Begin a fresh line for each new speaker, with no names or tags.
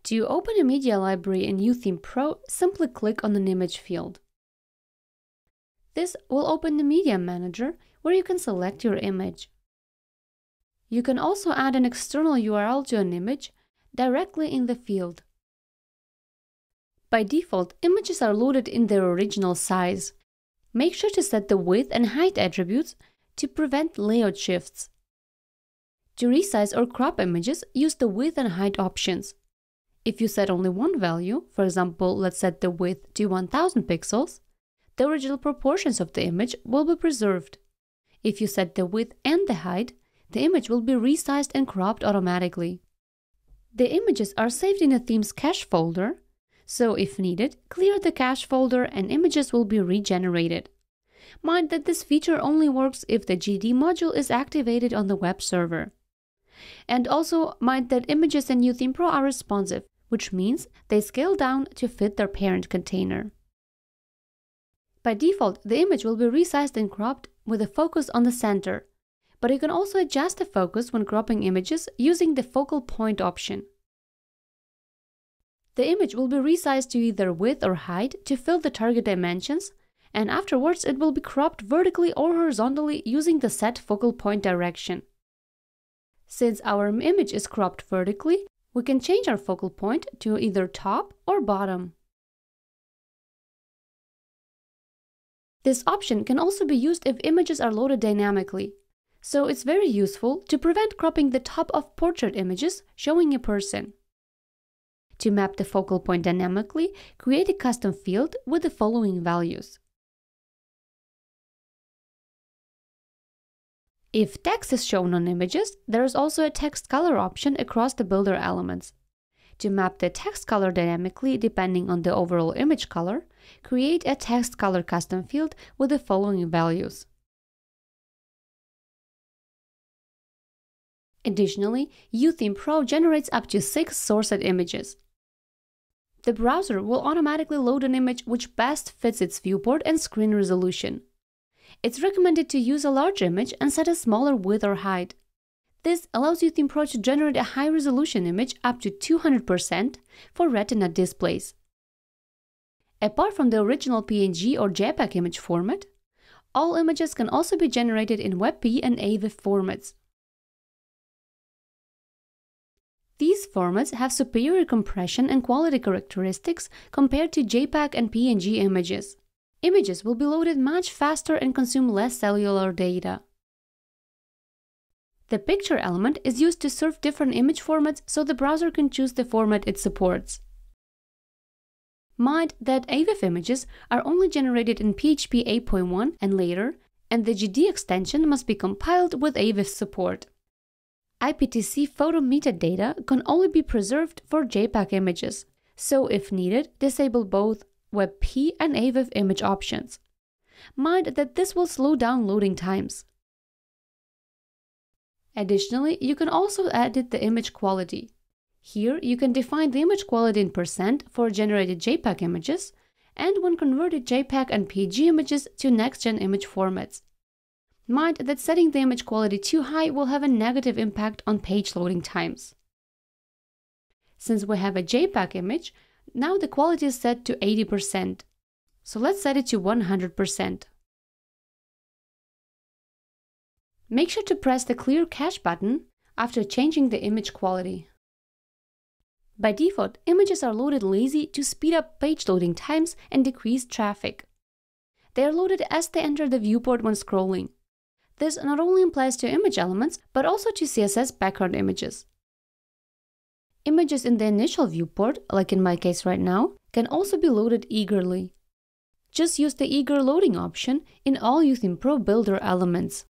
To open a media library in YOOtheme Pro, simply click on an image field. This will open the Media Manager, where you can select your image. You can also add an external URL to an image directly in the field. By default, images are loaded in their original size. Make sure to set the width and height attributes to prevent layout shifts. To resize or crop images, use the width and height options. If you set only one value, for example, let's set the width to 1000 pixels, the original proportions of the image will be preserved. If you set the width and the height, the image will be resized and cropped automatically. The images are saved in a theme's cache folder, so if needed, clear the cache folder and images will be regenerated. Mind that this feature only works if the GD module is activated on the web server. And also mind that images in YOOtheme Pro are responsive, which means they scale down to fit their parent container. By default, the image will be resized and cropped with a focus on the center, but you can also adjust the focus when cropping images using the focal point option. The image will be resized to either width or height to fill the target dimensions, and afterwards it will be cropped vertically or horizontally using the set focal point direction. Since our image is cropped vertically, we can change our focal point to either top or bottom. This option can also be used if images are loaded dynamically, so it's very useful to prevent cropping the top of portrait images showing a person. To map the focal point dynamically, create a custom field with the following values. If text is shown on images, there is also a text color option across the builder elements. To map the text color dynamically depending on the overall image color, create a text color custom field with the following values. Additionally, YOOtheme Pro generates up to 6 sourced images. The browser will automatically load an image which best fits its viewport and screen resolution. It's recommended to use a large image and set a smaller width or height. This allows YOOtheme Pro to generate a high-resolution image up to 200% for Retina displays. Apart from the original PNG or JPEG image format, all images can also be generated in WebP and AVIF formats. These formats have superior compression and quality characteristics compared to JPEG and PNG images. Images will be loaded much faster and consume less cellular data. The picture element is used to serve different image formats so the browser can choose the format it supports. Mind that AVIF images are only generated in PHP 8.1 and later, and the GD extension must be compiled with AVIF support. IPTC photo metadata can only be preserved for JPEG images, so if needed, disable both WebP and AVIF image options. Mind that this will slow down loading times. Additionally, you can also edit the image quality. Here, you can define the image quality in % for generated JPEG images, and when converted JPEG and PNG images to next-gen image formats. Mind that setting the image quality too high will have a negative impact on page loading times. Since we have a JPEG image, now the quality is set to 80%. So let's set it to 100%. Make sure to press the Clear Cache button after changing the image quality. By default, images are loaded lazy to speed up page loading times and decrease traffic. They are loaded as they enter the viewport when scrolling. This not only applies to image elements, but also to CSS background images. Images in the initial viewport, like in my case right now, can also be loaded eagerly. Just use the eager loading option in all YOOtheme Pro builder elements.